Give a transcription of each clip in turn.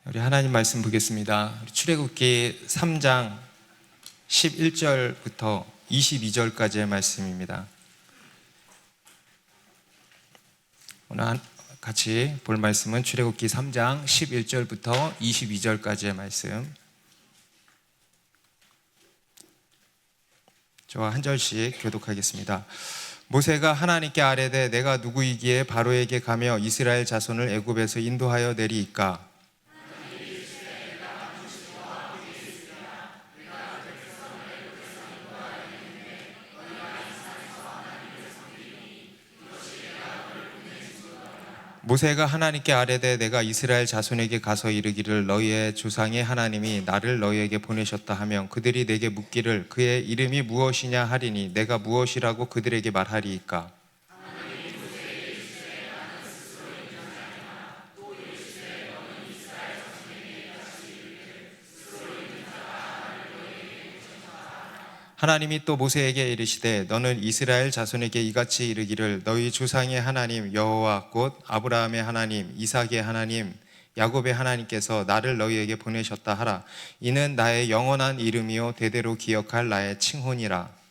우리 하나님 말씀 보겠습니다. 출애굽기 3장 11절부터 22절까지의 말씀입니다. 오늘 같이 볼 말씀은 출애굽기 3장 11절부터 22절까지의 말씀. 저와 한 절씩 교독하겠습니다. 모세가 하나님께 아뢰되 내가 누구이기에 바로에게 가며 이스라엘 자손을 애굽에서 인도하여 내리이까? 모세가 하나님께 아뢰되 내가 이스라엘 자손에게 가서 이르기를 너희의 조상의 하나님이 나를 너희에게 보내셨다 하면 그들이 내게 묻기를 그의 이름이 무엇이냐 하리니 내가 무엇이라고 그들에게 말하리이까? 하나님이 또 모세에게 이르시되 너는 이스라엘 자손에게 이같이 이르기를 너희 조상의 하나님 여호와 곧 아브라함의 하나님 이삭의 하나님 야곱의 하나님께서 나를 너희에게 보내셨다 하라. 이는 나의 영원한 이름이요 대대로 기억할 나의 칭혼이라.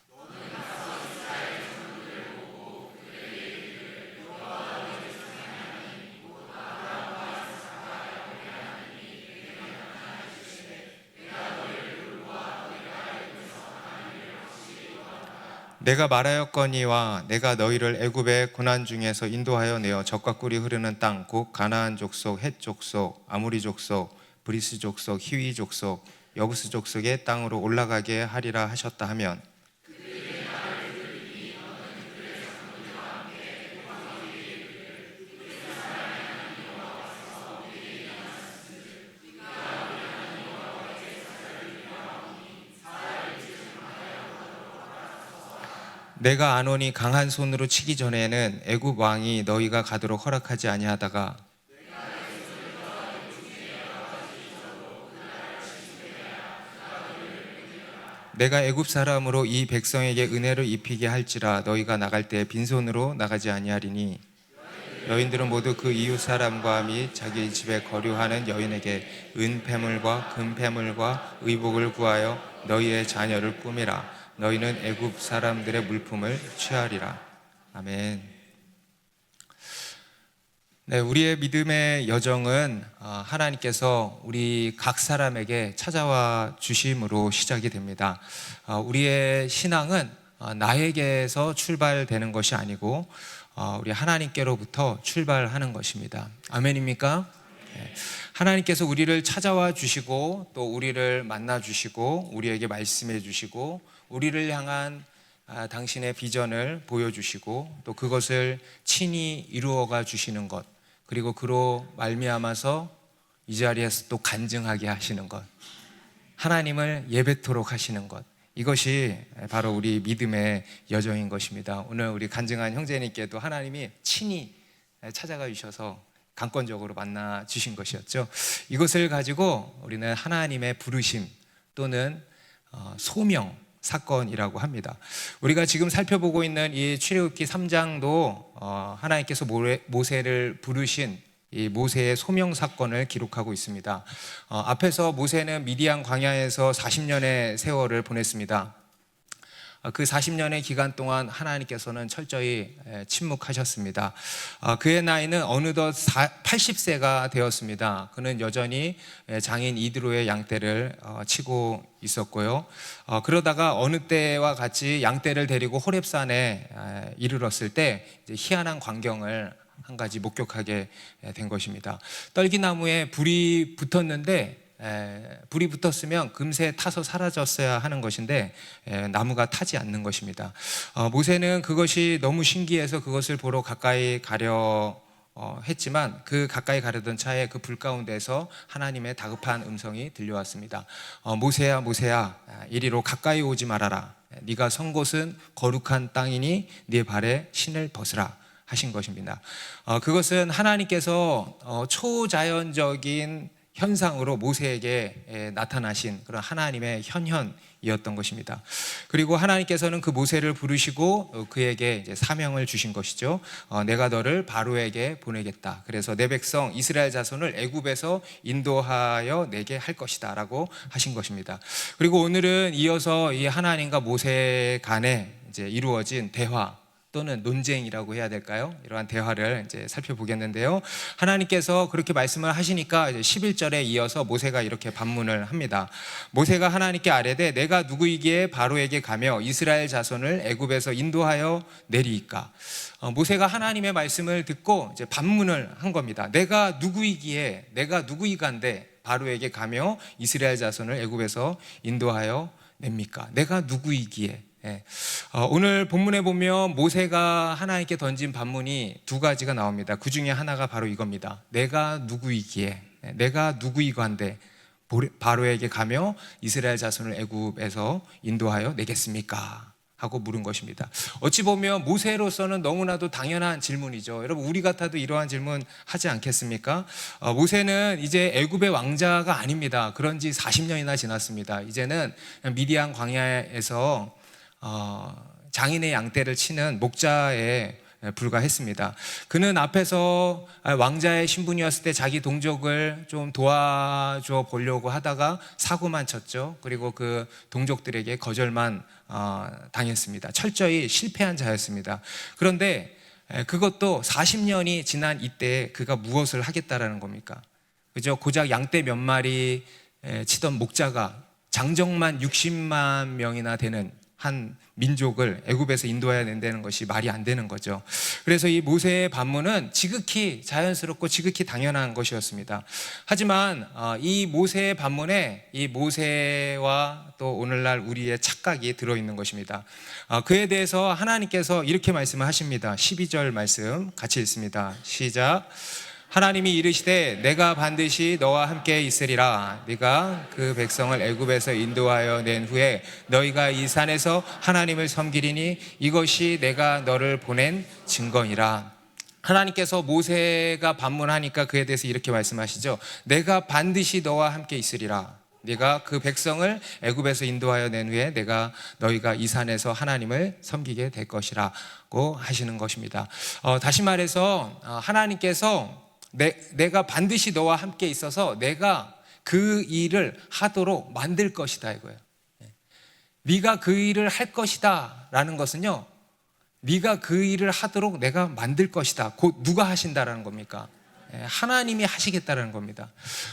내가 말하였거니와 내가 너희를 애굽의 고난 중에서 인도하여 내어 젖과 꿀이 흐르는 땅 곧 가나안 족속, 헷 족속, 아모리 족속, 브리스 족속, 히위 족속, 여부스 족속의 땅으로 올라가게 하리라 하셨다 하면 내가 아노니 강한 손으로 치기 전에는 애굽 왕이 너희가 가도록 허락하지 아니하다가 내가 애굽 사람으로 이 백성에게 은혜를 입히게 할지라 너희가 나갈 때 빈손으로 나가지 아니하리니 여인들은 모두 그 이웃 사람과 및 자기 집에 거류하는 여인에게 은폐물과 금폐물과 의복을 구하여 너희의 자녀를 꾸미라. 너희는 애굽 사람들의 물품을 취하리라. 아멘. 네, 우리의 믿음의 여정은 하나님께서 우리 각 사람에게 찾아와 주심으로 시작이 됩니다. 우리의 신앙은 나에게서 출발되는 것이 아니고 우리 하나님께로부터 출발하는 것입니다. 아멘입니까? 네. 하나님께서 우리를 찾아와 주시고 또 우리를 만나 주시고 우리에게 말씀해 주시고 우리를 향한 당신의 비전을 보여주시고 또 그것을 친히 이루어가 주시는 것, 그리고 그로 말미암아서 이 자리에서 또 간증하게 하시는 것, 하나님을 예배토록 하시는 것, 이것이 바로 우리 믿음의 여정인 것입니다. 오늘 우리 간증한 형제님께도 하나님이 친히 찾아가 주셔서 강권적으로 만나 주신 것이었죠. 이것을 가지고 우리는 하나님의 부르심 또는 소명 사건이라고 합니다. 우리가 지금 살펴보고 있는 이 출애굽기 3장도 하나님께서 모세를 부르신 이 모세의 소명 사건을 기록하고 있습니다. 앞에서 모세는 미디안 광야에서 40년의 세월을 보냈습니다. 그 40년의 기간 동안 하나님께서는 철저히 침묵하셨습니다. 그의 나이는 어느덧 80세가 되었습니다. 그는 여전히 장인 이드로의 양떼를 치고 있었고요. 그러다가 어느 때와 같이 양떼를 데리고 호렙산에 이르렀을 때 이제 희한한 광경을 한 가지 목격하게 된 것입니다. 떨기나무에 불이 붙었는데 불이 붙었으면 금세 타서 사라졌어야 하는 것인데 나무가 타지 않는 것입니다. 모세는 그것이 너무 신기해서 그것을 보러 가까이 가려 했지만 그 가까이 가려던 차에 그 불 가운데서 하나님의 다급한 음성이 들려왔습니다. 모세야 모세야 이리로 가까이 오지 말아라. 네가 선 곳은 거룩한 땅이니 네 발에 신을 벗으라 하신 것입니다. 그것은 하나님께서 초자연적인 현상으로 모세에게 나타나신 그런 하나님의 현현이었던 것입니다. 그리고 하나님께서는 그 모세를 부르시고 그에게 이제 사명을 주신 것이죠. 내가 너를 바로에게 보내겠다. 그래서 내 백성 이스라엘 자손을 애굽에서 인도하여 내게 할 것이다 라고 하신 것입니다. 그리고 오늘은 이어서 이 하나님과 모세 간에 이제 이루어진 대화 또는 논쟁이라고 해야 될까요? 이러한 대화를 이제 살펴보겠는데요. 하나님께서 그렇게 말씀을 하시니까 이제 11절에 이어서 모세가 이렇게 반문을 합니다. 모세가 하나님께 아뢰되 내가 누구이기에 바로에게 가며 이스라엘 자손을 애굽에서 인도하여 내리이까. 모세가 하나님의 말씀을 듣고 이제 반문을 한 겁니다. 내가 누구이간데 바로에게 가며 이스라엘 자손을 애굽에서 인도하여 냅니까? 내가 누구이기에. 오늘 본문에 보면 모세가 하나님께 던진 반문이 두 가지가 나옵니다. 그 중에 하나가 바로 이겁니다. 내가 누구이기에, 내가 누구이건데 바로에게 가며 이스라엘 자손을 애굽에서 인도하여 내겠습니까? 하고 물은 것입니다. 어찌 보면 모세로서는 너무나도 당연한 질문이죠. 여러분 우리 같아도 이러한 질문 하지 않겠습니까? 모세는 이제 애굽의 왕자가 아닙니다. 그런 지 40년이나 지났습니다. 이제는 미디안 광야에서 장인의 양떼를 치는 목자에 불과했습니다. 그는 앞에서 왕자의 신분이었을 때 자기 동족을 좀 도와줘 보려고 하다가 사고만 쳤죠. 그리고 그 동족들에게 거절만 당했습니다. 철저히 실패한 자였습니다. 그런데 그것도 40년이 지난 이때 그가 무엇을 하겠다라는 겁니까? 그죠? 고작 양떼 몇 마리 치던 목자가 장정만 60만 명이나 되는 한 민족을 애굽에서 인도해야 된다는 것이 말이 안 되는 거죠. 그래서 이 모세의 반문은 지극히 자연스럽고 지극히 당연한 것이었습니다. 하지만 이 모세의 반문에 이 모세와 또 오늘날 우리의 착각이 들어있는 것입니다. 그에 대해서 하나님께서 이렇게 말씀을 하십니다. 12절 말씀 같이 읽습니다. 시작. 하나님이 이르시되 내가 반드시 너와 함께 있으리라. 네가 그 백성을 애굽에서 인도하여 낸 후에 너희가 이 산에서 하나님을 섬기리니 이것이 내가 너를 보낸 증거니라. 하나님께서 모세가 반문하니까 그에 대해서 이렇게 말씀하시죠. 내가 반드시 너와 함께 있으리라. 네가 그 백성을 애굽에서 인도하여 낸 후에 너희가 이 산에서 하나님을 섬기게 될 것이라고 하시는 것입니다. 다시 말해서 하나님께서 내가 반드시 너와 함께 있어서 내가 그 일을 하도록 만들 것이다 이거예요. 네가 그 일을 할 것이다 라는 것은요, 네가 그 일을 하도록 내가 만들 것이다. 곧 누가 하신다라는 겁니까? 하나님이 하시겠다라는 겁니다.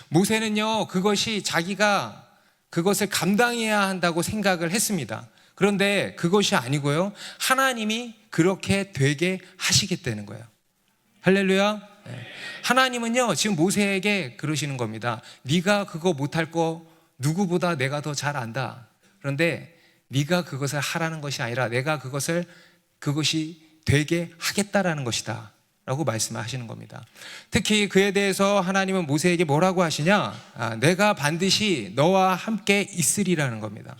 모세는요, 그것이 자기가 그것을 감당해야 한다고 생각을 했습니다. 그런데 그것이 아니고요, 하나님이 그렇게 되게 하시겠다는 거예요. 할렐루야. 하나님은요 지금 모세에게 그러시는 겁니다. 네가 그거 못할 거 누구보다 내가 더 잘 안다. 그런데 네가 그것을 하라는 것이 아니라 내가 그것이 되게 하겠다라는 것이다 라고 말씀하시는 겁니다. 특히 그에 대해서 하나님은 모세에게 뭐라고 하시냐? 내가 반드시 너와 함께 있으리라는 겁니다.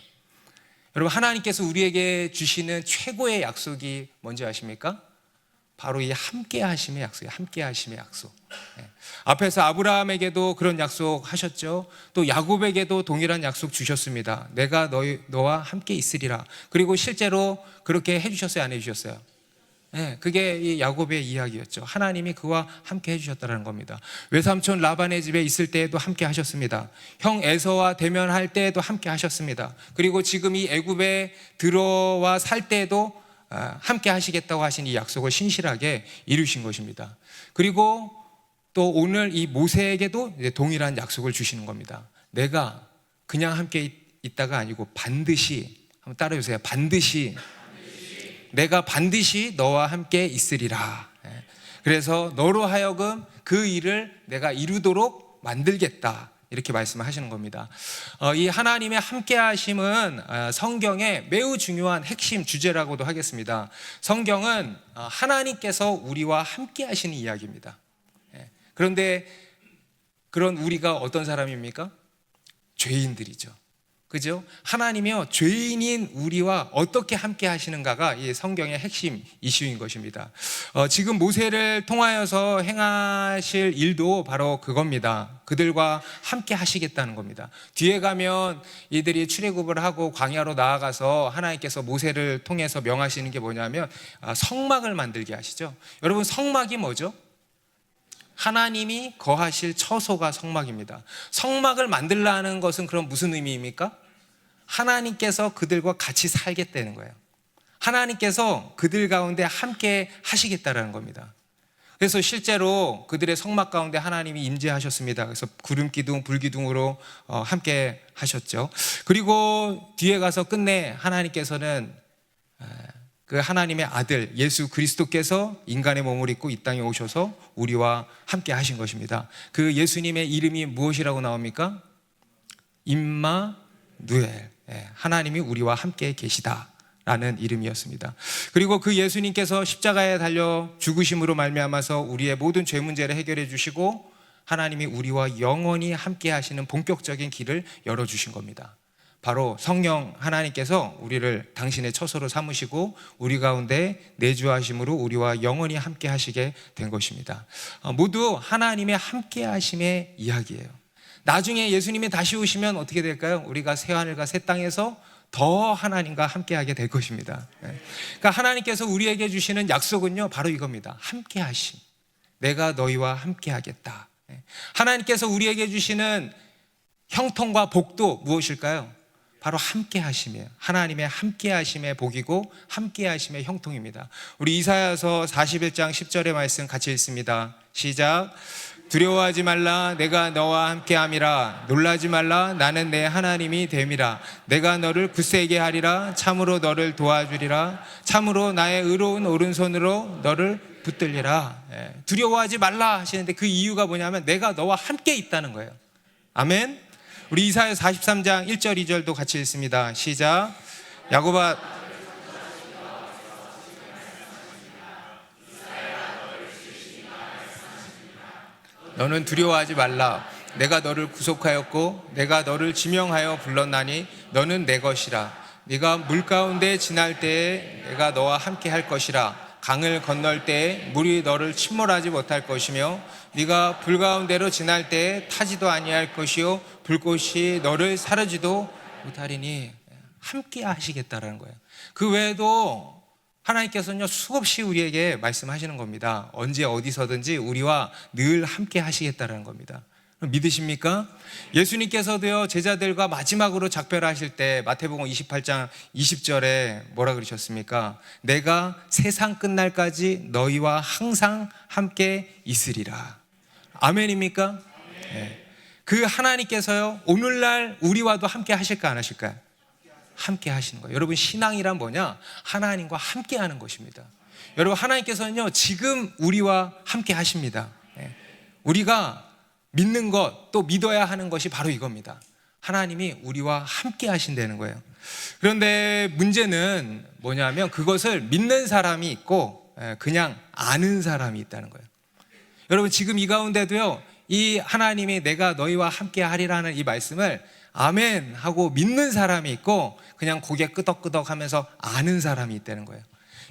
여러분 하나님께서 우리에게 주시는 최고의 약속이 뭔지 아십니까? 바로 이 함께 하심의 약속이에요. 함께 하심의 약속. 앞에서 아브라함에게도 그런 약속 하셨죠. 또 야곱에게도 동일한 약속 주셨습니다. 내가 너와 함께 있으리라. 그리고 실제로 그렇게 해주셨어요, 안 해주셨어요? 그게 이 야곱의 이야기였죠. 하나님이 그와 함께 해주셨다는 겁니다. 외삼촌 라반의 집에 있을 때에도 함께 하셨습니다. 형 에서와 대면할 때에도 함께 하셨습니다. 그리고 지금 이 애굽에 들어와 살 때에도 함께 하시겠다고 하신 이 약속을 신실하게 이루신 것입니다. 그리고 또 오늘 이 모세에게도 동일한 약속을 주시는 겁니다. 내가 그냥 함께 있다가 아니고 반드시, 한번 따라해주세요. 반드시 내가 반드시 너와 함께 있으리라. 그래서 너로 하여금 그 일을 내가 이루도록 만들겠다. 이렇게 말씀하시는 겁니다. 이 하나님의 함께 하심은 성경의 매우 중요한 핵심 주제라고도 하겠습니다. 성경은 하나님께서 우리와 함께 하시는 이야기입니다. 그런데 그런 우리가 어떤 사람입니까? 죄인들이죠. 그죠? 하나님이요, 죄인인 우리와 어떻게 함께 하시는가가 이 성경의 핵심 이슈인 것입니다. 지금 모세를 통하여서 행하실 일도 바로 그겁니다. 그들과 함께 하시겠다는 겁니다. 뒤에 가면 이들이 출애굽을 하고 광야로 나아가서 하나님께서 모세를 통해서 명하시는 게 뭐냐면 성막을 만들게 하시죠. 여러분, 성막이 뭐죠? 하나님이 거하실 처소가 성막입니다. 성막을 만들라는 것은 그럼 무슨 의미입니까? 하나님께서 그들과 같이 살겠다는 거예요. 하나님께서 그들 가운데 함께 하시겠다라는 겁니다. 그래서 실제로 그들의 성막 가운데 하나님이 임재하셨습니다. 그래서 구름 기둥, 불 기둥으로 함께 하셨죠. 그리고 뒤에 가서 끝내 하나님께서는 그 하나님의 아들 예수 그리스도께서 인간의 몸을 입고 이 땅에 오셔서 우리와 함께 하신 것입니다. 그 예수님의 이름이 무엇이라고 나옵니까? 임마누엘, 하나님이 우리와 함께 계시다라는 이름이었습니다. 그리고 그 예수님께서 십자가에 달려 죽으심으로 말미암아서 우리의 모든 죄 문제를 해결해 주시고 하나님이 우리와 영원히 함께 하시는 본격적인 길을 열어주신 겁니다. 바로 성령 하나님께서 우리를 당신의 처소로 삼으시고 우리 가운데 내주하심으로 우리와 영원히 함께 하시게 된 것입니다. 모두 하나님의 함께 하심의 이야기예요. 나중에 예수님이 다시 오시면 어떻게 될까요? 우리가 새하늘과 새 땅에서 더 하나님과 함께 하게 될 것입니다. 그러니까 하나님께서 우리에게 주시는 약속은요, 바로 이겁니다. 함께 하심. 내가 너희와 함께 하겠다. 하나님께서 우리에게 주시는 형통과 복도 무엇일까요? 바로 함께 하심이에요. 하나님의 함께 하심의 복이고 함께 하심의 형통입니다. 우리 이사야서 41장 10절의 말씀 같이 읽습니다. 시작. 두려워하지 말라, 내가 너와 함께함이라. 놀라지 말라, 나는 내 하나님이 됨이라. 내가 너를 굳세게 하리라. 참으로 너를 도와주리라. 참으로 나의 의로운 오른손으로 너를 붙들리라. 두려워하지 말라 하시는데 그 이유가 뭐냐면 내가 너와 함께 있다는 거예요. 아멘. 우리 이사야 43장 1절 2절도 같이 읽습니다. 시작. 야곱아, 너는 두려워하지 말라. 내가 너를 구속하였고 내가 너를 지명하여 불렀나니 너는 내 것이라. 네가 물 가운데 지날 때에 내가 너와 함께 할 것이라. 강을 건널 때에 물이 너를 침몰하지 못할 것이며 네가 불 가운데로 지날 때에 타지도 아니할 것이요 불꽃이 너를 사르지도 못하리니. 함께 하시겠다라는 거예요. 그 외에도 하나님께서는요, 수없이 우리에게 말씀하시는 겁니다. 언제 어디서든지 우리와 늘 함께 하시겠다라는 겁니다. 믿으십니까? 예수님께서도요, 제자들과 마지막으로 작별하실 때 마태복음 28장 20절에 뭐라 그러셨습니까? 내가 세상 끝날까지 너희와 항상 함께 있으리라. 아멘입니까? 네. 그 하나님께서요, 오늘날 우리와도 함께 하실까 안 하실까요? 함께 하시는 거예요. 여러분, 신앙이란 뭐냐? 하나님과 함께 하는 것입니다. 여러분, 하나님께서는요, 지금 우리와 함께 하십니다. 우리가 믿는 것, 또 믿어야 하는 것이 바로 이겁니다. 하나님이 우리와 함께 하신다는 거예요. 그런데 문제는 뭐냐면 그것을 믿는 사람이 있고 그냥 아는 사람이 있다는 거예요. 여러분, 지금 이 가운데도요, 이 하나님이 내가 너희와 함께 하리라는 이 말씀을 아멘 하고 믿는 사람이 있고 그냥 고개 끄덕끄덕 하면서 아는 사람이 있다는 거예요.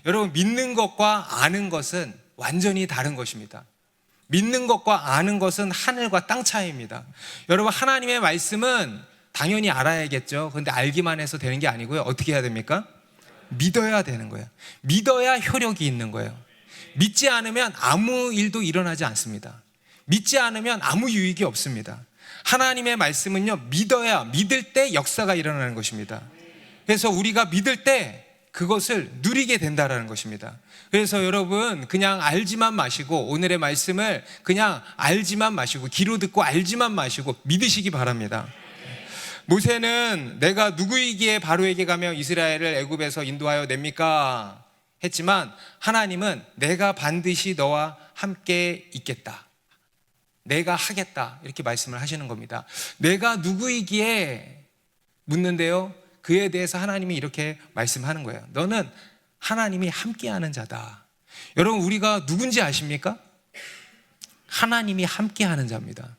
여러분, 믿는 것과 아는 것은 완전히 다른 것입니다. 믿는 것과 아는 것은 하늘과 땅 차이입니다. 여러분, 하나님의 말씀은 당연히 알아야겠죠. 그런데 알기만 해서 되는 게 아니고요. 어떻게 해야 됩니까? 믿어야 되는 거예요. 믿어야 효력이 있는 거예요. 믿지 않으면 아무 일도 일어나지 않습니다. 믿지 않으면 아무 유익이 없습니다. 하나님의 말씀은요, 믿어야, 믿을 때 역사가 일어나는 것입니다. 그래서 우리가 믿을 때 그것을 누리게 된다라는 것입니다. 그래서 여러분, 그냥 알지만 마시고, 오늘의 말씀을 그냥 알지만 마시고, 귀로 듣고 알지만 마시고 믿으시기 바랍니다. 모세는 내가 누구이기에 바로에게 가며 이스라엘을 애굽에서 인도하여 냅니까? 했지만 하나님은 내가 반드시 너와 함께 있겠다, 내가 하겠다, 이렇게 말씀을 하시는 겁니다. 내가 누구이기에 묻는데요, 그에 대해서 하나님이 이렇게 말씀하는 거예요. 너는 하나님이 함께하는 자다. 여러분, 우리가 누군지 아십니까? 하나님이 함께하는 자입니다.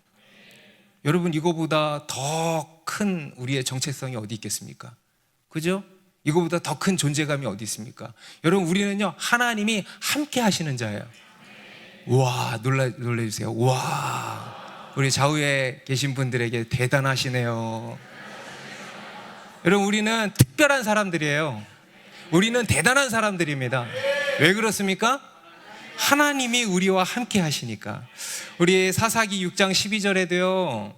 여러분, 이거보다 더 큰 우리의 정체성이 어디 있겠습니까? 그죠? 이거보다 더 큰 존재감이 어디 있습니까? 여러분, 우리는요, 하나님이 함께 하시는 자예요. 와, 놀라주세요. 와, 우리 좌우에 계신 분들에게 대단하시네요. 여러분, 우리는 특별한 사람들이에요. 우리는 대단한 사람들입니다. 왜 그렇습니까? 하나님이 우리와 함께 하시니까. 우리 사사기 6장 12절에도요,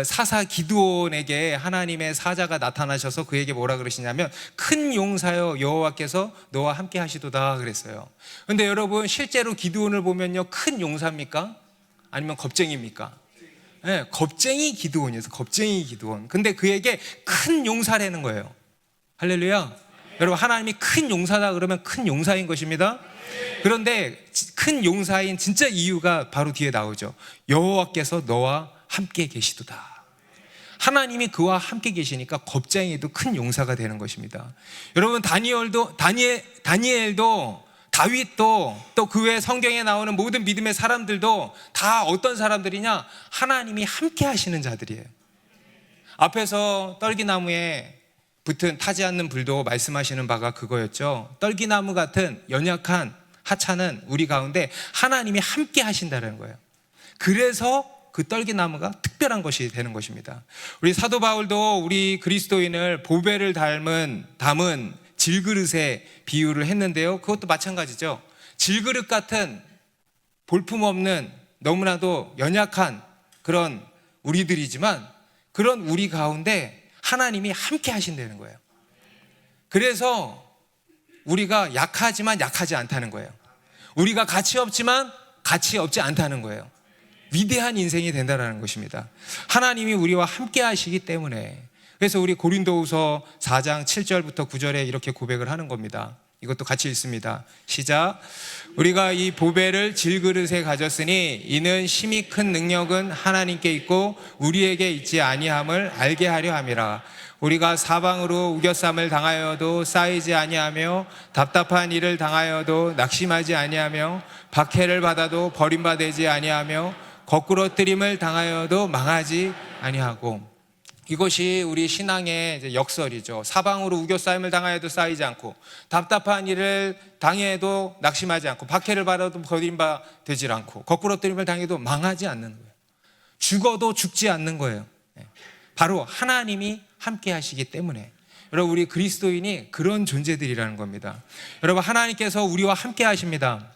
사사 기드온에게 하나님의 사자가 나타나셔서 그에게 뭐라 그러시냐면, 큰 용사여 여호와께서 너와 함께 하시도다 그랬어요. 근데 여러분, 실제로 기드온을 보면요, 큰 용사입니까? 아니면 겁쟁이입니까? 네, 겁쟁이 기드온이었어요. 겁쟁이 기드온. 근데 그에게 큰 용사라는 거예요. 할렐루야. 여러분, 하나님이 큰 용사다 그러면 큰 용사인 것입니다. 그런데 큰 용사인 진짜 이유가 바로 뒤에 나오죠. 여호와께서 너와 함께 계시도다. 하나님이 그와 함께 계시니까 겁쟁이도 큰 용사가 되는 것입니다. 여러분, 다니엘도 다윗도 또 그 외 성경에 나오는 모든 믿음의 사람들도 다 어떤 사람들이냐? 하나님이 함께 하시는 자들이에요. 앞에서 떨기나무에 붙은 타지 않는 불도 말씀하시는 바가 그거였죠. 떨기나무 같은 연약한 하찮은 우리 가운데 하나님이 함께 하신다는 거예요. 그래서 그 떨기나무가 특별한 것이 되는 것입니다. 우리 사도 바울도 우리 그리스도인을 보배를 담은 질그릇에 비유를 했는데요, 그것도 마찬가지죠. 질그릇 같은 볼품없는 너무나도 연약한 그런 우리들이지만, 그런 우리 가운데 하나님이 함께 하신다는 거예요. 그래서 우리가 약하지만 약하지 않다는 거예요. 우리가 가치 없지만 가치 없지 않다는 거예요. 위대한 인생이 된다는 것입니다. 하나님이 우리와 함께 하시기 때문에. 그래서 우리 고린도후서 4장 7절부터 9절에 이렇게 고백을 하는 겁니다. 이것도 같이 읽습니다. 시작. 우리가 이 보배를 질그릇에 가졌으니 이는 심히 큰 능력은 하나님께 있고 우리에게 있지 아니함을 알게 하려 함이라. 우리가 사방으로 우겨쌈을 당하여도 쌓이지 아니하며 답답한 일을 당하여도 낙심하지 아니하며 박해를 받아도 버림받지 아니하며 거꾸러뜨림을 당하여도 망하지 아니하고. 이것이 우리 신앙의 이제 역설이죠. 사방으로 우겨싸임을 당하여도 쌓이지 않고, 답답한 일을 당해도 낙심하지 않고, 박해를 받아도 버림받지 않고, 거꾸러뜨림을 당해도 망하지 않는 거예요. 죽어도 죽지 않는 거예요. 바로 하나님이 함께 하시기 때문에. 여러분, 우리 그리스도인이 그런 존재들이라는 겁니다. 여러분, 하나님께서 우리와 함께 하십니다.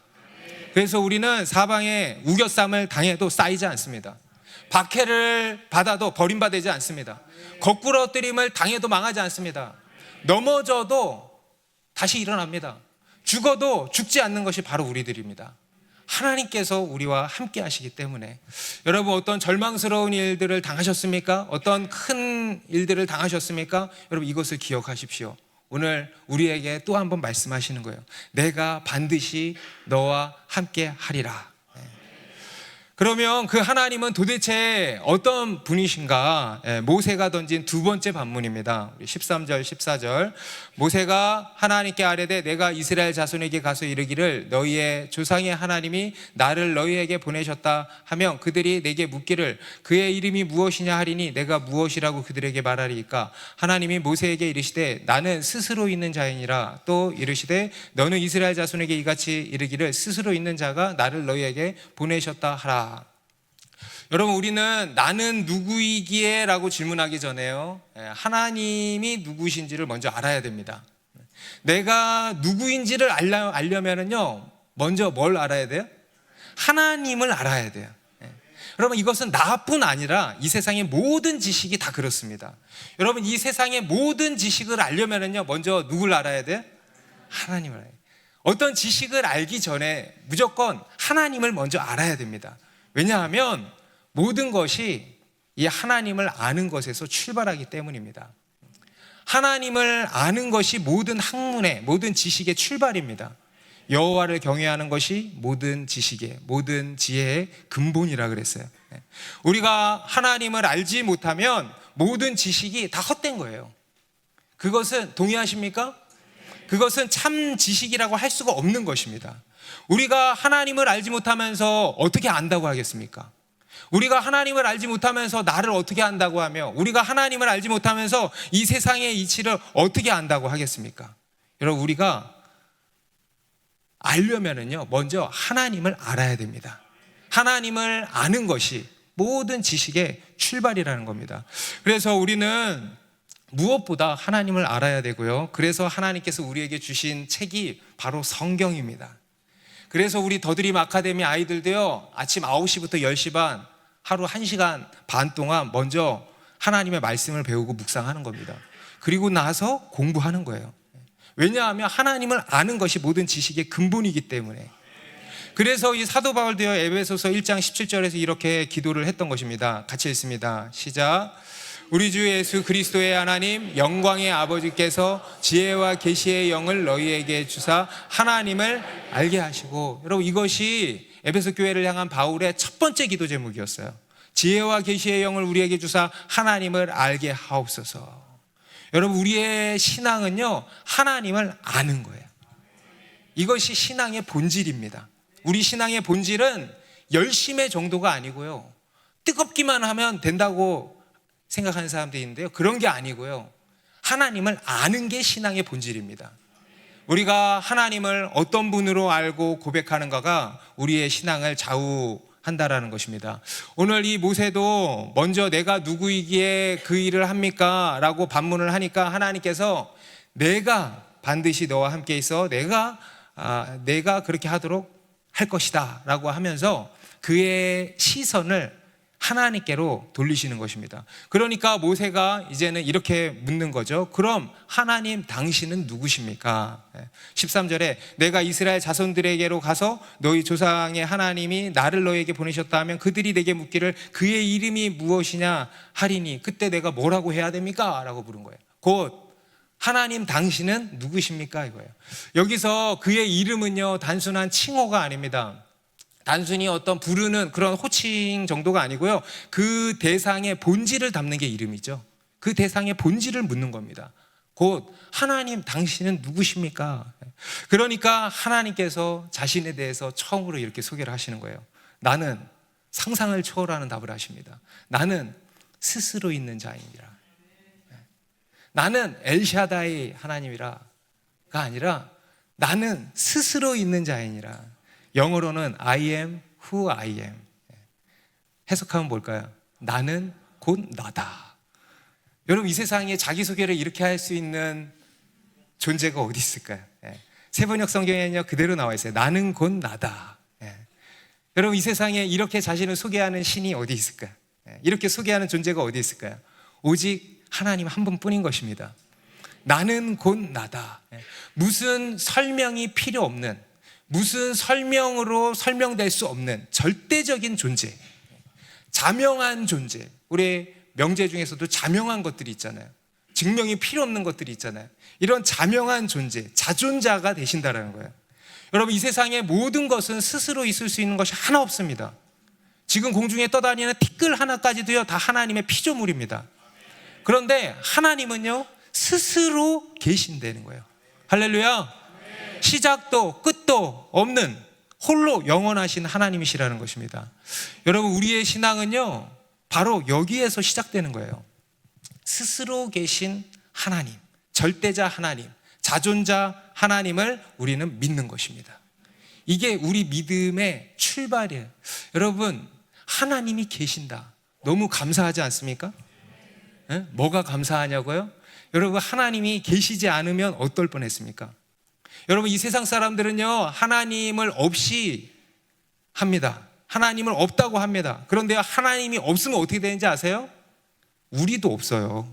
그래서 우리는 사방에 우겨쌈을 당해도 쌓이지 않습니다. 박해를 받아도 버림받지 않습니다. 거꾸러뜨림을 당해도 망하지 않습니다. 넘어져도 다시 일어납니다. 죽어도 죽지 않는 것이 바로 우리들입니다. 하나님께서 우리와 함께 하시기 때문에. 여러분, 어떤 절망스러운 일들을 당하셨습니까? 어떤 큰 일들을 당하셨습니까? 여러분, 이것을 기억하십시오. 오늘 우리에게 또 한 번 말씀하시는 거예요. 내가 반드시 너와 함께 하리라. 그러면 그 하나님은 도대체 어떤 분이신가? 모세가 던진 두 번째 반문입니다. 13절 14절. 모세가 하나님께 아뢰되 내가 이스라엘 자손에게 가서 이르기를 너희의 조상의 하나님이 나를 너희에게 보내셨다 하면 그들이 내게 묻기를 그의 이름이 무엇이냐 하리니 내가 무엇이라고 그들에게 말하리이까. 하나님이 모세에게 이르시되 나는 스스로 있는 자이니라. 또 이르시되 너는 이스라엘 자손에게 이같이 이르기를 스스로 있는 자가 나를 너희에게 보내셨다 하라. 여러분, 우리는 나는 누구이기에? 라고 질문하기 전에요, 하나님이 누구신지를 먼저 알아야 됩니다. 내가 누구인지를 알려면은요, 먼저 뭘 알아야 돼요? 하나님을 알아야 돼요. 여러분, 이것은 나뿐 아니라 이 세상의 모든 지식이 다 그렇습니다. 여러분, 이 세상의 모든 지식을 알려면은요, 먼저 누굴 알아야 돼요? 하나님을 알아야 돼요. 어떤 지식을 알기 전에 무조건 하나님을 먼저 알아야 됩니다. 왜냐하면 모든 것이 이 하나님을 아는 것에서 출발하기 때문입니다. 하나님을 아는 것이 모든 학문의, 모든 지식의 출발입니다. 여호와를 경외하는 것이 모든 지식의, 모든 지혜의 근본이라 그랬어요. 우리가 하나님을 알지 못하면 모든 지식이 다 헛된 거예요. 그것은 동의하십니까? 그것은 참 지식이라고 할 수가 없는 것입니다. 우리가 하나님을 알지 못하면서 어떻게 안다고 하겠습니까? 우리가 하나님을 알지 못하면서 나를 어떻게 안다고 하며, 우리가 하나님을 알지 못하면서 이 세상의 이치를 어떻게 안다고 하겠습니까? 여러분, 우리가 알려면은요, 먼저 하나님을 알아야 됩니다. 하나님을 아는 것이 모든 지식의 출발이라는 겁니다. 그래서 우리는 무엇보다 하나님을 알아야 되고요. 그래서 하나님께서 우리에게 주신 책이 바로 성경입니다. 그래서 우리 더드림 아카데미 아이들도요, 아침 9시부터 10시 반, 하루 1시간 반 동안 먼저 하나님의 말씀을 배우고 묵상하는 겁니다. 그리고 나서 공부하는 거예요. 왜냐하면 하나님을 아는 것이 모든 지식의 근본이기 때문에. 그래서 이 사도 바울도요, 에베소서 1장 17절에서 이렇게 기도를 했던 것입니다. 같이 읽습니다. 시작. 우리 주 예수 그리스도의 하나님 영광의 아버지께서 지혜와 계시의 영을 너희에게 주사 하나님을 알게 하시고. 여러분, 이것이 에베소 교회를 향한 바울의 첫 번째 기도 제목이었어요. 지혜와 계시의 영을 우리에게 주사 하나님을 알게 하옵소서. 여러분, 우리의 신앙은요, 하나님을 아는 거예요. 이것이 신앙의 본질입니다. 우리 신앙의 본질은 열심의 정도가 아니고요, 뜨겁기만 하면 된다고 생각하는 사람들이 있는데요, 그런 게 아니고요, 하나님을 아는 게 신앙의 본질입니다. 우리가 하나님을 어떤 분으로 알고 고백하는가가 우리의 신앙을 좌우한다라는 것입니다. 오늘 이 모세도 먼저 내가 누구이기에 그 일을 합니까? 라고 반문을 하니까 하나님께서 내가 반드시 너와 함께 있어 내가 그렇게 하도록 할 것이다 라고 하면서 그의 시선을 하나님께로 돌리시는 것입니다. 그러니까 모세가 이제는 이렇게 묻는 거죠. 그럼 하나님 당신은 누구십니까? 13절에 내가 이스라엘 자손들에게로 가서 너희 조상의 하나님이 나를 너희에게 보내셨다 하면 그들이 내게 묻기를 그의 이름이 무엇이냐 하리니 그때 내가 뭐라고 해야 됩니까? 라고 물은 거예요. 곧 하나님 당신은 누구십니까? 이거예요. 여기서 그의 이름은요, 단순한 칭호가 아닙니다. 단순히 어떤 부르는 그런 호칭 정도가 아니고요, 그 대상의 본질을 담는 게 이름이죠. 그 대상의 본질을 묻는 겁니다. 곧 하나님 당신은 누구십니까? 그러니까 하나님께서 자신에 대해서 처음으로 이렇게 소개를 하시는 거예요. 나는 상상을 초월하는 답을 하십니다. 나는 스스로 있는 자이니라. 나는 엘샤다이 하나님이라가 아니라 나는 스스로 있는 자이니라. 영어로는 I am who I am. 해석하면 뭘까요? 나는 곧 나다. 여러분, 이 세상에 자기소개를 이렇게 할 수 있는 존재가 어디 있을까요? 세번역 성경에는요, 그대로 나와 있어요. 나는 곧 나다. 여러분, 이 세상에 이렇게 자신을 소개하는 신이 어디 있을까요? 이렇게 소개하는 존재가 어디 있을까요? 오직 하나님 한 분뿐인 것입니다. 나는 곧 나다. 무슨 설명이 필요 없는, 무슨 설명으로 설명될 수 없는 절대적인 존재, 자명한 존재. 우리 명제 중에서도 자명한 것들이 있잖아요. 증명이 필요 없는 것들이 있잖아요. 이런 자명한 존재, 자존자가 되신다는 거예요. 여러분, 이 세상의 모든 것은 스스로 있을 수 있는 것이 하나 없습니다. 지금 공중에 떠다니는 티끌 하나까지도요, 다 하나님의 피조물입니다. 그런데 하나님은요, 스스로 계신다는 거예요. 할렐루야. 시작도 끝도 없는 홀로 영원하신 하나님이시라는 것입니다. 여러분, 우리의 신앙은요, 바로 여기에서 시작되는 거예요. 스스로 계신 하나님, 절대자 하나님, 자존자 하나님을 우리는 믿는 것입니다. 이게 우리 믿음의 출발이에요. 여러분, 하나님이 계신다. 너무 감사하지 않습니까? 뭐가 감사하냐고요? 여러분, 하나님이 계시지 않으면 어떨 뻔했습니까? 여러분, 이 세상 사람들은요, 하나님을 없이 합니다. 하나님을 없다고 합니다. 그런데 하나님이 없으면 어떻게 되는지 아세요? 우리도 없어요.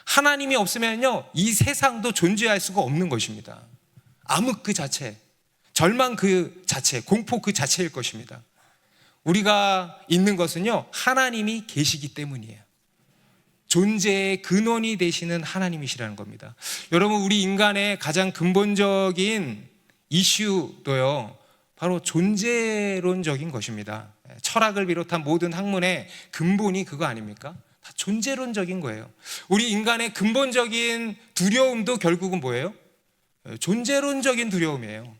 하나님이 없으면요, 이 세상도 존재할 수가 없는 것입니다. 암흑 그 자체, 절망 그 자체, 공포 그 자체일 것입니다. 우리가 있는 것은요, 하나님이 계시기 때문이에요. 존재의 근원이 되시는 하나님이시라는 겁니다. 여러분, 우리 인간의 가장 근본적인 이슈도요, 바로 존재론적인 것입니다. 철학을 비롯한 모든 학문의 근본이 그거 아닙니까? 다 존재론적인 거예요. 우리 인간의 근본적인 두려움도 결국은 뭐예요? 존재론적인 두려움이에요.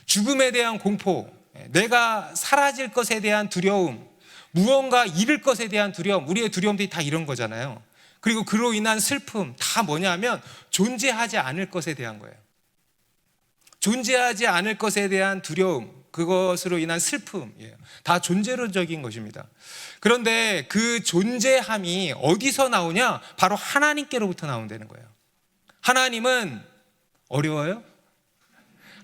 죽음에 대한 공포, 내가 사라질 것에 대한 두려움, 무언가 잃을 것에 대한 두려움, 우리의 두려움들이 다 이런 거잖아요. 그리고 그로 인한 슬픔, 다 뭐냐면 존재하지 않을 것에 대한 거예요. 존재하지 않을 것에 대한 두려움, 그것으로 인한 슬픔이에요. 다 존재론적인 것입니다. 그런데 그 존재함이 어디서 나오냐? 바로 하나님께로부터 나온다는 거예요. 하나님은 어려워요?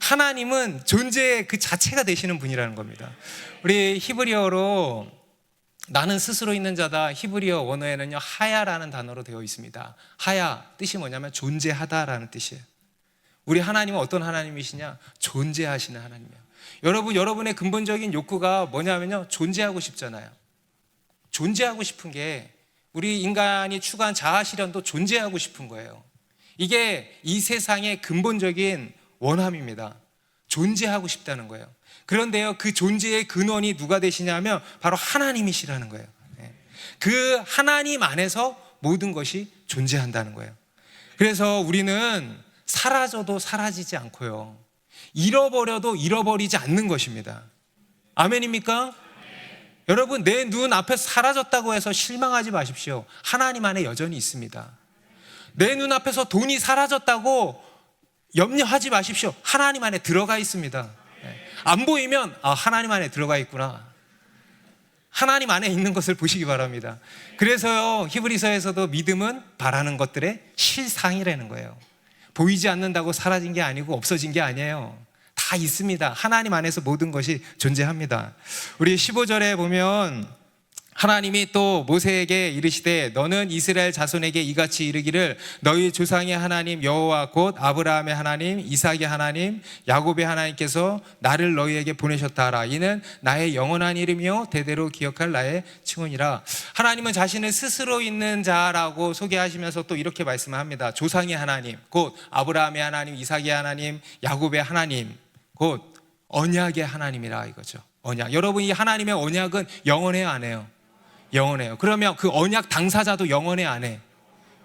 하나님은 존재의 그 자체가 되시는 분이라는 겁니다. 우리 히브리어로 나는 스스로 있는 자다, 히브리어 원어에는요 하야라는 단어로 되어 있습니다. 하야 뜻이 뭐냐면 존재하다라는 뜻이에요. 우리 하나님은 어떤 하나님이시냐? 존재하시는 하나님이에요. 여러분의 근본적인 욕구가 뭐냐면요, 존재하고 싶잖아요. 존재하고 싶은 게, 우리 인간이 추구한 자아 실현도 존재하고 싶은 거예요. 이게 이 세상의 근본적인 원함입니다. 존재하고 싶다는 거예요. 그런데요, 그 존재의 근원이 누가 되시냐면 바로 하나님이시라는 거예요. 그 하나님 안에서 모든 것이 존재한다는 거예요. 그래서 우리는 사라져도 사라지지 않고요, 잃어버려도 잃어버리지 않는 것입니다. 아멘입니까? 여러분, 내 눈 앞에서 사라졌다고 해서 실망하지 마십시오. 하나님 안에 여전히 있습니다. 내 눈 앞에서 돈이 사라졌다고 염려하지 마십시오. 하나님 안에 들어가 있습니다. 안 보이면 하나님 안에 들어가 있구나, 하나님 안에 있는 것을 보시기 바랍니다. 그래서요, 히브리서에서도 믿음은 바라는 것들의 실상이라는 거예요. 보이지 않는다고 사라진 게 아니고 없어진 게 아니에요. 다 있습니다. 하나님 안에서 모든 것이 존재합니다. 우리 15절에 보면 하나님이 또 모세에게 이르시되 너는 이스라엘 자손에게 이같이 이르기를 너희 조상의 하나님 여호와 곧 아브라함의 하나님, 이삭의 하나님, 야곱의 하나님께서 나를 너희에게 보내셨다 하라. 이는 나의 영원한 이름이요 대대로 기억할 나의 칭언이라. 하나님은 자신을 스스로 있는 자라고 소개하시면서 또 이렇게 말씀을 합니다. 조상의 하나님 곧 아브라함의 하나님, 이삭의 하나님, 야곱의 하나님, 곧 언약의 하나님이라 이거죠. 언약. 여러분, 이 하나님의 언약은 영원해요, 안 해요? 영원해요. 그러면 그 언약 당사자도 영원해, 안 해?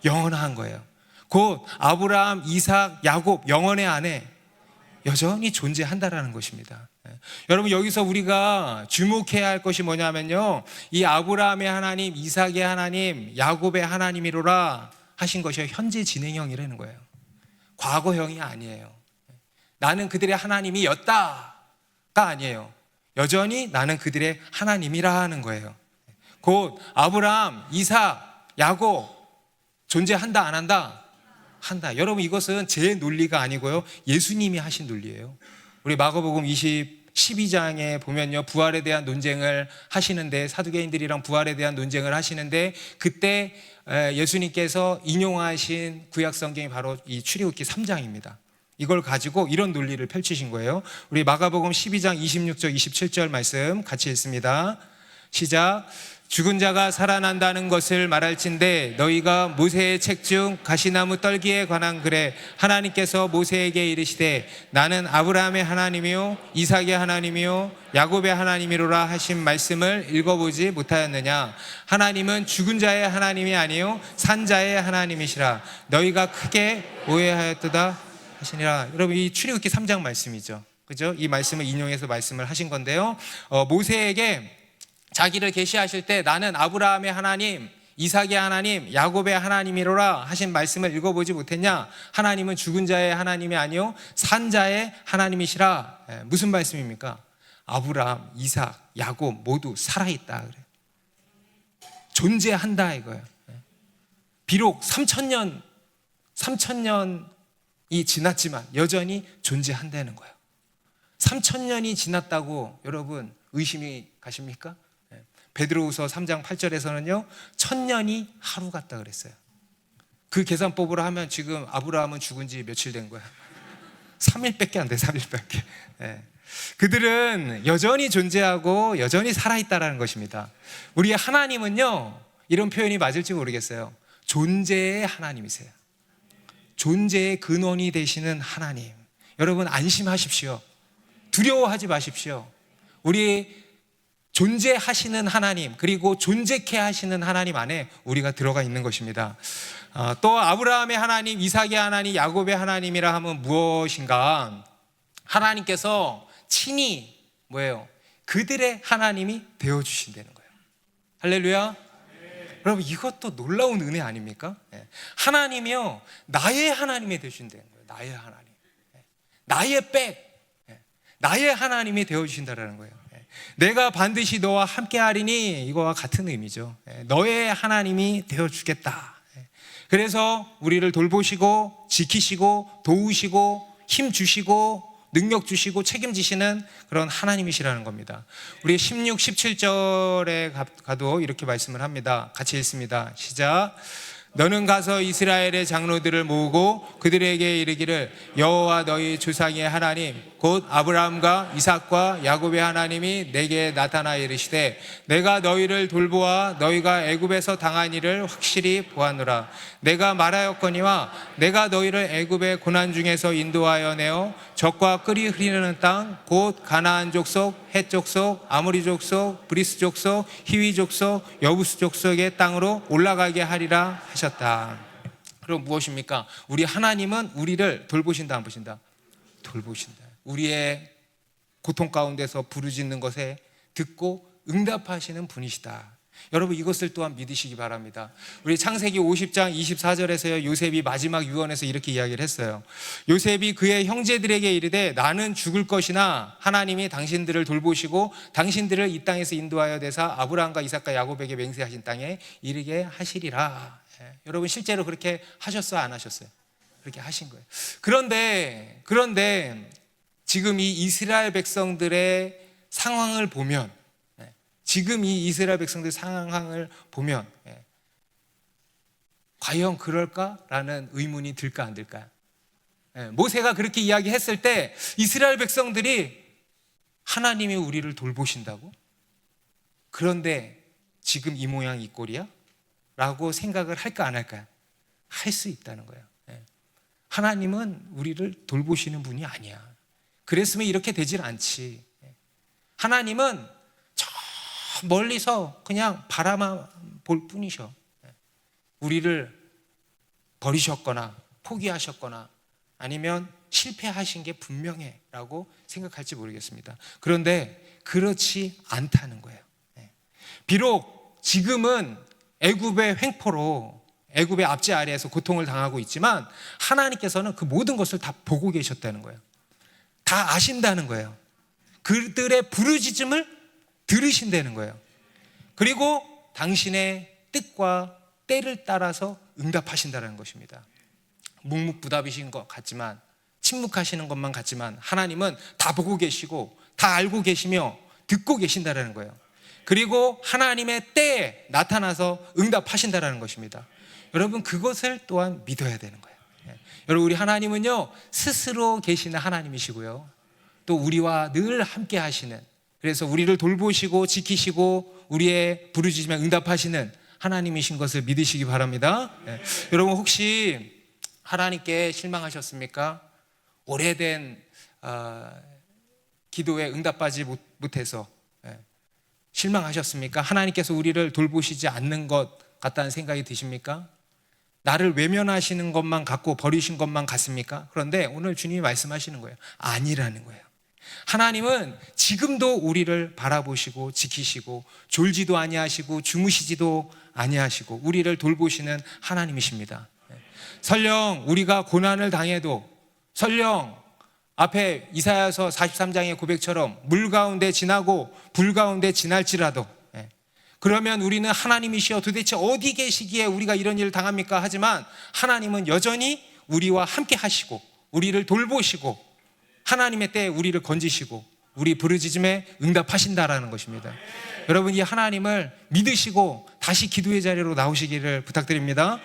영원한 거예요. 곧 아브라함, 이삭, 야곱 영원해, 안 해? 여전히 존재한다라는 것입니다. 여러분, 여기서 우리가 주목해야 할 것이 뭐냐면요, 이 아브라함의 하나님, 이삭의 하나님, 야곱의 하나님이로라 하신 것이 현재 진행형이라는 거예요. 과거형이 아니에요. 나는 그들의 하나님이었다가 아니에요. 여전히 나는 그들의 하나님이라 하는 거예요. 곧 아브라함, 이삭, 야곱 존재한다, 안 한다? 한다. 여러분, 이것은 제 논리가 아니고요, 예수님이 하신 논리예요. 우리 마가복음 12장에 보면요, 부활에 대한 논쟁을 하시는데, 사두개인들이랑 부활에 대한 논쟁을 하시는데, 그때 예수님께서 인용하신 구약 성경이 바로 이 출애굽기 3장입니다. 이걸 가지고 이런 논리를 펼치신 거예요. 우리 마가복음 12장 26절 27절 말씀 같이 읽습니다. 시작. 죽은 자가 살아난다는 것을 말할진대 너희가 모세의 책 중 가시나무 떨기에 관한 글에 하나님께서 모세에게 이르시되 나는 아브라함의 하나님이요 이삭의 하나님이요 야곱의 하나님이로라 하신 말씀을 읽어보지 못하였느냐. 하나님은 죽은 자의 하나님이 아니요 산 자의 하나님이시라. 너희가 크게 오해하였도다 하시니라. 여러분, 이 출애굽기 3장 말씀이죠. 그죠? 이 말씀을 인용해서 말씀을 하신 건데요, 모세에게 자기를 계시하실 때 나는 아브라함의 하나님, 이삭의 하나님, 야곱의 하나님이로라 하신 말씀을 읽어보지 못했냐. 하나님은 죽은 자의 하나님이 아니요 산 자의 하나님이시라. 무슨 말씀입니까? 아브라함, 이삭, 야곱 모두 살아있다 그래. 존재한다 이거예요. 비록 3,000년이 지났지만 여전히 존재한다는 거예요. 3,000년이 지났다고 여러분 의심이 가십니까? 베드로후서 3장 8절에서는요 1,000년이 하루 같다 그랬어요. 그 계산법으로 하면 지금 아브라함은 죽은 지 며칠 된 거야? 3일밖에 안 돼. 3일밖에. 그들은 여전히 존재하고 여전히 살아있다라는 것입니다. 우리의 하나님은요, 이런 표현이 맞을지 모르겠어요, 존재의 하나님이세요. 존재의 근원이 되시는 하나님. 여러분, 안심하십시오. 두려워하지 마십시오. 우리 존재하시는 하나님, 그리고 존재케 하시는 하나님 안에 우리가 들어가 있는 것입니다. 또 아브라함의 하나님, 이삭의 하나님, 야곱의 하나님이라 하면 무엇인가? 하나님께서 친히 뭐예요? 그들의 하나님이 되어주신다는 거예요. 할렐루야. 여러분, 이것도 놀라운 은혜 아닙니까? 하나님이요, 나의 하나님이 되신다는 거예요. 나의 하나님, 나의 백, 나의 하나님이 되어주신다는 거예요. 내가 반드시 너와 함께하리니, 이거와 같은 의미죠. 너의 하나님이 되어주겠다. 그래서 우리를 돌보시고 지키시고 도우시고 힘 주시고 능력 주시고 책임지시는 그런 하나님이시라는 겁니다. 우리 16, 17절에 가도 이렇게 말씀을 합니다. 같이 읽습니다. 시작. 너는 가서 이스라엘의 장로들을 모으고 그들에게 이르기를 여호와 너희 조상의 하나님 곧 아브라함과 이삭과 야곱의 하나님이 내게 나타나 이르시되 내가 너희를 돌보아 너희가 애굽에서 당한 일을 확실히 보았노라. 내가 말하였거니와 내가 너희를 애굽의 고난 중에서 인도하여 내어 젖과 꿀이 흐르는 땅 곧 가나안 족속, 헷 족속, 아모리 족속, 브리스 족속, 히위 족속, 여부스 족속의 땅으로 올라가게 하리라 하셨다. 그럼 무엇입니까? 우리 하나님은 우리를 돌보신다, 안 보신다? 돌보신다. 우리의 고통 가운데서 부르짖는 것에 듣고 응답하시는 분이시다. 여러분, 이것을 또한 믿으시기 바랍니다. 우리 창세기 50장 24절에서요, 요셉이 마지막 유언에서 이렇게 이야기를 했어요. 요셉이 그의 형제들에게 이르되 나는 죽을 것이나 하나님이 당신들을 돌보시고 당신들을 이 땅에서 인도하여 대사 아브라함과 이삭과 야곱에게 맹세하신 땅에 이르게 하시리라. 여러분, 실제로 그렇게 하셨어요, 안 하셨어요? 그렇게 하신 거예요. 그런데 지금 이 이스라엘 백성들의 상황을 보면, 지금 이 이스라엘 백성들의 상황을 보면 과연 그럴까라는 의문이 들까 안 들까요? 모세가 그렇게 이야기했을 때 이스라엘 백성들이 하나님이 우리를 돌보신다고? 그런데 지금 이 모양 이 꼴이야? 라고 생각을 할까 안 할까요? 할 수 있다는 거예요. 하나님은 우리를 돌보시는 분이 아니야. 그랬으면 이렇게 되질 않지. 하나님은 저 멀리서 그냥 바라만 볼 뿐이셔. 우리를 버리셨거나 포기하셨거나 아니면 실패하신 게 분명해 라고 생각할지 모르겠습니다. 그런데 그렇지 않다는 거예요. 비록 지금은 애굽의 횡포로 애굽의 압제 아래에서 고통을 당하고 있지만 하나님께서는 그 모든 것을 다 보고 계셨다는 거예요. 다 아신다는 거예요. 그들의 부르짖음을 들으신다는 거예요. 그리고 당신의 뜻과 때를 따라서 응답하신다는 것입니다. 묵묵부답이신 것 같지만, 침묵하시는 것만 같지만 하나님은 다 보고 계시고 다 알고 계시며 듣고 계신다는 거예요. 그리고 하나님의 때에 나타나서 응답하신다는 것입니다. 여러분, 그것을 또한 믿어야 되는 거예요. 여러분, 우리 하나님은요 스스로 계시는 하나님이시고요, 또 우리와 늘 함께 하시는, 그래서 우리를 돌보시고 지키시고 우리의 부르짖음에 응답하시는 하나님이신 것을 믿으시기 바랍니다. 여러분, 혹시 하나님께 실망하셨습니까? 오래된 기도에 응답받지 못해서 실망하셨습니까? 하나님께서 우리를 돌보시지 않는 것 같다는 생각이 드십니까? 나를 외면하시는 것만 같고 버리신 것만 같습니까? 그런데 오늘 주님이 말씀하시는 거예요. 아니라는 거예요. 하나님은 지금도 우리를 바라보시고 지키시고 졸지도 아니하시고 주무시지도 아니하시고 우리를 돌보시는 하나님이십니다. 설령 우리가 고난을 당해도, 설령 앞에 이사야서 43장의 고백처럼 물 가운데 지나고 불 가운데 지날지라도, 그러면 우리는 하나님이시여 도대체 어디 계시기에 우리가 이런 일을 당합니까? 하지만 하나님은 여전히 우리와 함께 하시고 우리를 돌보시고 하나님의 때에 우리를 건지시고 우리 부르짖음에 응답하신다라는 것입니다. 여러분, 이 하나님을 믿으시고 다시 기도의 자리로 나오시기를 부탁드립니다.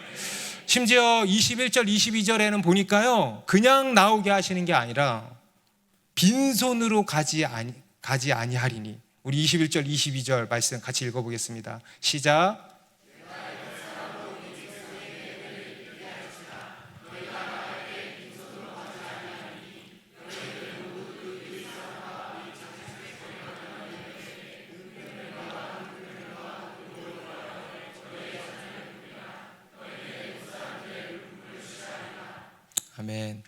심지어 21절 22절에는 보니까요, 그냥 나오게 하시는 게 아니라 빈손으로 가지 아니하리니. 우리 21절 22절 말씀 같이 읽어보겠습니다. 시작. 아멘.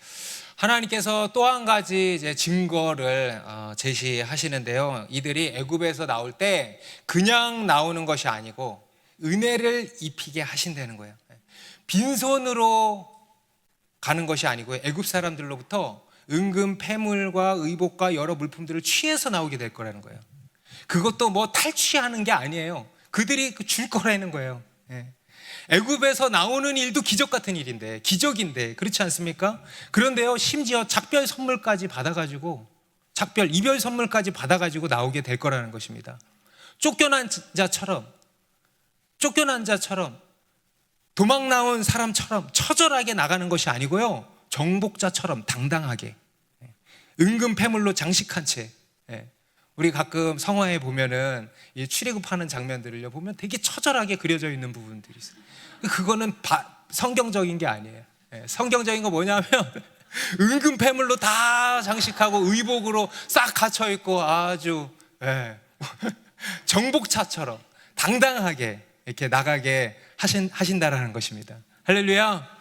하나님께서 또 한 가지 이제 증거를 제시하시는데요. 이들이 애굽에서 나올 때 그냥 나오는 것이 아니고 은혜를 입히게 하신다는 거예요. 빈손으로 가는 것이 아니고 애굽 사람들로부터 은금 패물과 의복과 여러 물품들을 취해서 나오게 될 거라는 거예요. 그것도 뭐 탈취하는 게 아니에요. 그들이 줄 거라는 거예요. 애굽에서 나오는 일도 기적 같은 일인데, 기적인데, 그렇지 않습니까? 그런데요, 심지어 작별 선물까지 받아가지고, 이별 선물까지 받아가지고 나오게 될 거라는 것입니다. 쫓겨난 자처럼 도망 나온 사람처럼 처절하게 나가는 것이 아니고요, 정복자처럼 당당하게 은금 패물로 장식한 채. 우리 가끔 성화에 보면은 이 출애굽하는 장면들을요 보면 되게 처절하게 그려져 있는 부분들이 있어요. 그거는 성경적인 게 아니에요. 성경적인 거 뭐냐면 은금 패물로 다 장식하고 의복으로 싹 갇혀 있고 아주 정복차처럼 당당하게 이렇게 나가게 하신다라는 것입니다. 할렐루야.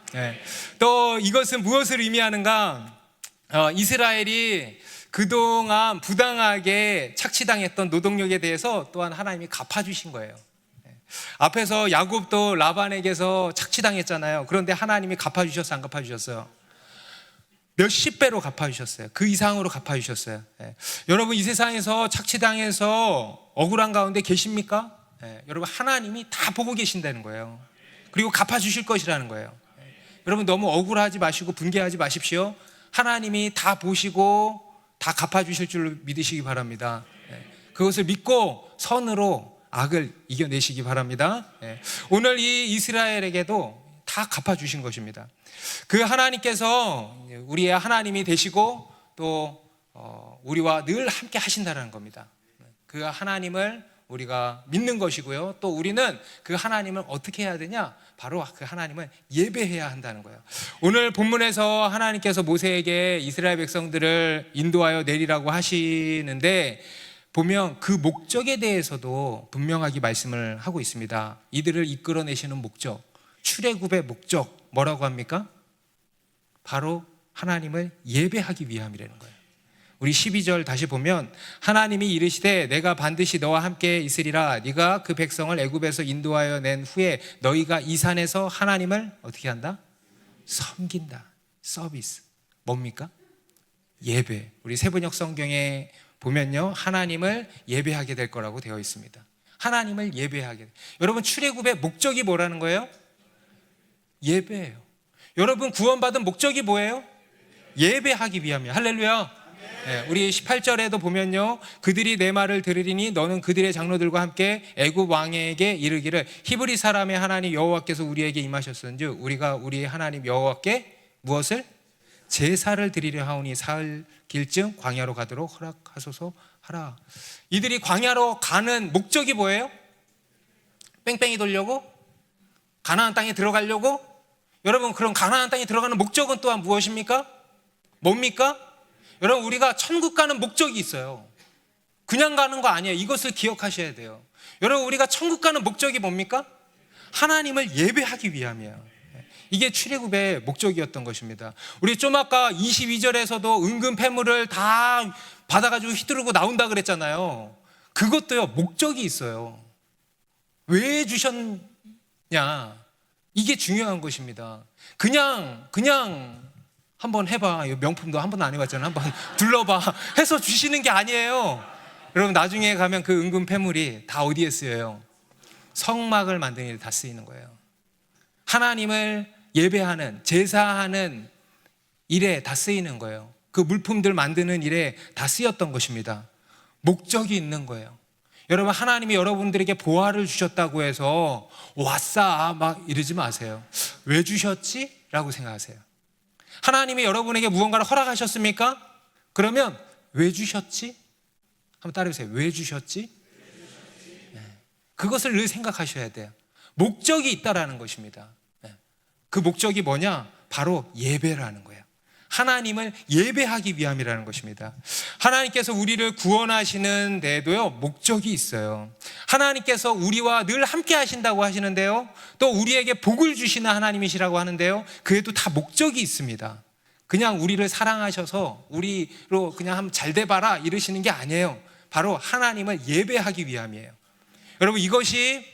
또 이것은 무엇을 의미하는가? 이스라엘이 그동안 부당하게 착취당했던 노동력에 대해서 또한 하나님이 갚아주신 거예요. 앞에서 야곱도 라반에게서 착취당했잖아요. 그런데 하나님이 갚아주셨어요, 안 갚아주셨어요? 몇십 배로 갚아주셨어요. 그 이상으로 갚아주셨어요. 여러분, 이 세상에서 착취당해서 억울한 가운데 계십니까? 여러분, 하나님이 다 보고 계신다는 거예요. 그리고 갚아주실 것이라는 거예요. 여러분, 너무 억울하지 마시고 분개하지 마십시오. 하나님이 다 보시고 다 갚아주실 줄로 믿으시기 바랍니다. 그것을 믿고 선으로 악을 이겨내시기 바랍니다. 오늘 이 이스라엘에게도 다 갚아주신 것입니다. 그 하나님께서 우리의 하나님이 되시고 또 우리와 늘 함께 하신다는 겁니다. 그 하나님을 우리가 믿는 것이고요, 또 우리는 그 하나님을 어떻게 해야 되냐? 바로 그 하나님을 예배해야 한다는 거예요. 오늘 본문에서 하나님께서 모세에게 이스라엘 백성들을 인도하여 내리라고 하시는데 보면 그 목적에 대해서도 분명하게 말씀을 하고 있습니다. 이들을 이끌어내시는 목적, 출애굽의 목적 뭐라고 합니까? 바로 하나님을 예배하기 위함이라는 거예요. 우리 12절 다시 보면 하나님이 이르시되 내가 반드시 너와 함께 있으리라. 네가 그 백성을 애굽에서 인도하여 낸 후에 너희가 이 산에서 하나님을 어떻게 한다? 섬긴다. 서비스. 뭡니까? 예배. 우리 세번역 성경에 보면요, 하나님을 예배하게 될 거라고 되어 있습니다. 하나님을 예배하게. 여러분, 출애굽의 목적이 뭐라는 거예요? 예배예요. 여러분, 구원받은 목적이 뭐예요? 예배하기 위함이에요. 할렐루야. 우리 18절에도 보면요, 그들이 내 말을 들으리니 너는 그들의 장로들과 함께 애굽 왕에게 이르기를 히브리 사람의 하나님 여호와께서 우리에게 임하셨은즉 우리가 우리 하나님 여호와께 무엇을? 제사를 드리려 하오니 사흘 길쯤 광야로 가도록 허락하소서 하라. 이들이 광야로 가는 목적이 뭐예요? 뺑뺑이 돌려고? 가나안 땅에 들어가려고? 여러분, 그럼 가나안 땅에 들어가는 목적은 또한 무엇입니까? 뭡니까? 여러분, 우리가 천국 가는 목적이 있어요. 그냥 가는 거 아니에요. 이것을 기억하셔야 돼요. 여러분, 우리가 천국 가는 목적이 뭡니까? 하나님을 예배하기 위함이에요. 이게 출애굽의 목적이었던 것입니다. 우리 좀 아까 22절에서도 은금 패물을 다 받아가지고 휘두르고 나온다 그랬잖아요. 그것도요, 목적이 있어요. 왜 주셨냐? 이게 중요한 것입니다. 그냥 한번 해봐. 명품도 한 번도 안 해봤잖아. 한번 둘러봐. 해서 주시는 게 아니에요. 여러분, 나중에 가면 그 은금 패물이 다 어디에 쓰여요? 성막을 만드는 데 다 쓰이는 거예요. 하나님을 예배하는, 제사하는 일에 다 쓰이는 거예요. 그 물품들 만드는 일에 다 쓰였던 것입니다. 목적이 있는 거예요. 여러분, 하나님이 여러분들에게 보화를 주셨다고 해서 와싸 막 이러지 마세요. 왜 주셨지? 라고 생각하세요. 하나님이 여러분에게 무언가를 허락하셨습니까? 그러면 왜 주셨지? 한번 따라해보세요. 왜 주셨지? 그것을 늘 생각하셔야 돼요. 목적이 있다라는 것입니다. 그 목적이 뭐냐? 바로 예배라는 거예요. 하나님을 예배하기 위함이라는 것입니다. 하나님께서 우리를 구원하시는 데도요, 목적이 있어요. 하나님께서 우리와 늘 함께 하신다고 하시는데요, 또 우리에게 복을 주시는 하나님이시라고 하는데요, 그에도 다 목적이 있습니다. 그냥 우리를 사랑하셔서 우리로 그냥 한번 잘 돼봐라 이러시는 게 아니에요. 바로 하나님을 예배하기 위함이에요. 여러분, 이것이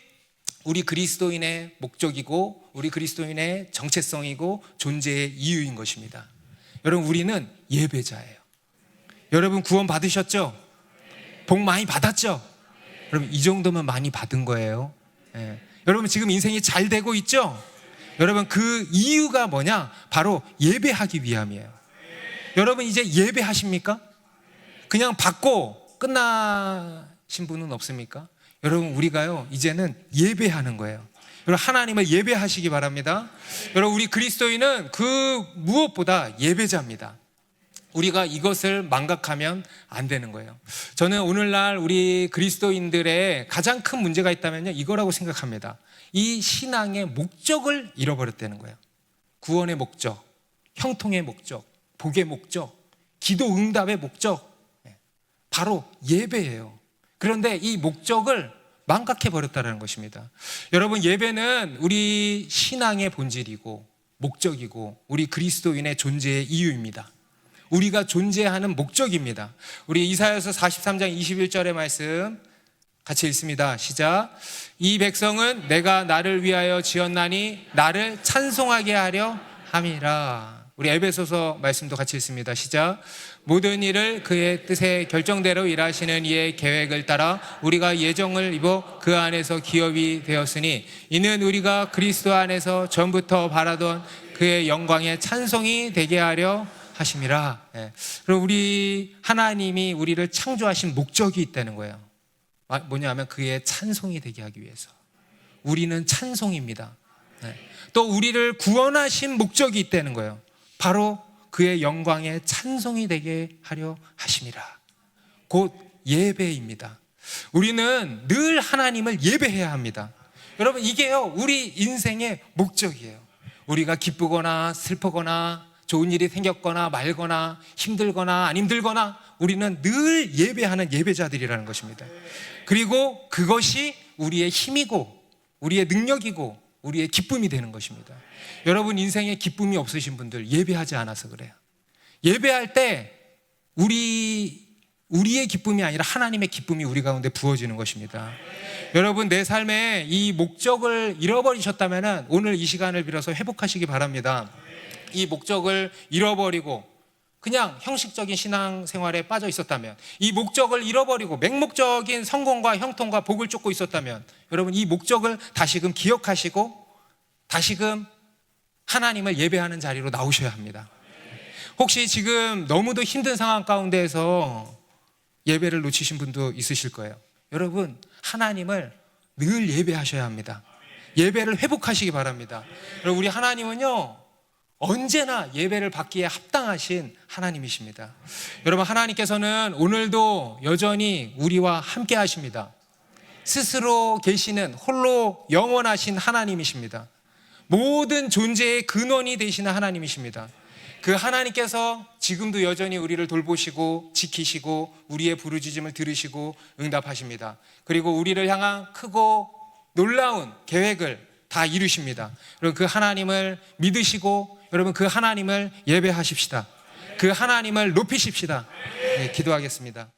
우리 그리스도인의 목적이고 우리 그리스도인의 정체성이고 존재의 이유인 것입니다. 여러분, 우리는 예배자예요. 여러분, 구원 받으셨죠? 복 많이 받았죠? 여러분, 이 정도면 많이 받은 거예요. 예. 여러분, 지금 인생이 잘 되고 있죠? 여러분, 그 이유가 뭐냐? 바로 예배하기 위함이에요. 여러분, 이제 예배하십니까? 그냥 받고 끝나신 분은 없습니까? 여러분, 우리가요 이제는 예배하는 거예요. 여러분, 하나님을 예배하시기 바랍니다. 여러분, 우리 그리스도인은 그 무엇보다 예배자입니다. 우리가 이것을 망각하면 안 되는 거예요. 저는 오늘날 우리 그리스도인들의 가장 큰 문제가 있다면요, 이거라고 생각합니다. 이 신앙의 목적을 잃어버렸다는 거예요. 구원의 목적, 형통의 목적, 복의 목적, 기도 응답의 목적, 바로 예배예요. 그런데 이 목적을 망각해 버렸다는 것입니다. 여러분, 예배는 우리 신앙의 본질이고 목적이고 우리 그리스도인의 존재의 이유입니다. 우리가 존재하는 목적입니다. 우리 이사야서 43장 21절의 말씀 같이 읽습니다. 시작. 이 백성은 내가 나를 위하여 지었나니 나를 찬송하게 하려 함이라. 우리 에베소서 말씀도 같이 읽습니다. 시작. 모든 일을 그의 뜻의 결정대로 일하시는 이의 계획을 따라 우리가 예정을 입어 그 안에서 기업이 되었으니 이는 우리가 그리스도 안에서 전부터 바라던 그의 영광의 찬송이 되게 하려 하심이라. 그리고 우리 하나님이 우리를 창조하신 목적이 있다는 거예요. 뭐냐면 그의 찬송이 되게 하기 위해서. 우리는 찬송입니다. 또 우리를 구원하신 목적이 있다는 거예요. 바로 그의 영광의 찬송이 되게 하려 하심이라. 곧 예배입니다. 우리는 늘 하나님을 예배해야 합니다. 여러분, 이게요 우리 인생의 목적이에요. 우리가 기쁘거나 슬프거나 좋은 일이 생겼거나 말거나 힘들거나 안 힘들거나 우리는 늘 예배하는 예배자들이라는 것입니다. 그리고 그것이 우리의 힘이고 우리의 능력이고 우리의 기쁨이 되는 것입니다. 여러분, 인생에 기쁨이 없으신 분들 예배하지 않아서 그래요. 예배할 때 우리의 기쁨이 아니라 하나님의 기쁨이 우리 가운데 부어지는 것입니다. 여러분, 내 삶에 이 목적을 잃어버리셨다면 오늘 이 시간을 빌어서 회복하시기 바랍니다. 이 목적을 잃어버리고 그냥 형식적인 신앙생활에 빠져 있었다면, 이 목적을 잃어버리고 맹목적인 성공과 형통과 복을 쫓고 있었다면, 여러분, 이 목적을 다시금 기억하시고 다시금 하나님을 예배하는 자리로 나오셔야 합니다. 혹시 지금 너무도 힘든 상황 가운데에서 예배를 놓치신 분도 있으실 거예요. 여러분, 하나님을 늘 예배하셔야 합니다. 예배를 회복하시기 바랍니다. 여러분, 우리 하나님은요 언제나 예배를 받기에 합당하신 하나님이십니다. 여러분, 하나님께서는 오늘도 여전히 우리와 함께 하십니다. 스스로 계시는 홀로 영원하신 하나님이십니다. 모든 존재의 근원이 되시는 하나님이십니다. 그 하나님께서 지금도 여전히 우리를 돌보시고 지키시고 우리의 부르짖음을 들으시고 응답하십니다. 그리고 우리를 향한 크고 놀라운 계획을 다 이루십니다. 여러분, 그 하나님을 믿으시고 여러분, 그 하나님을 예배하십시다. 그 하나님을 높이십시다. 네, 기도하겠습니다.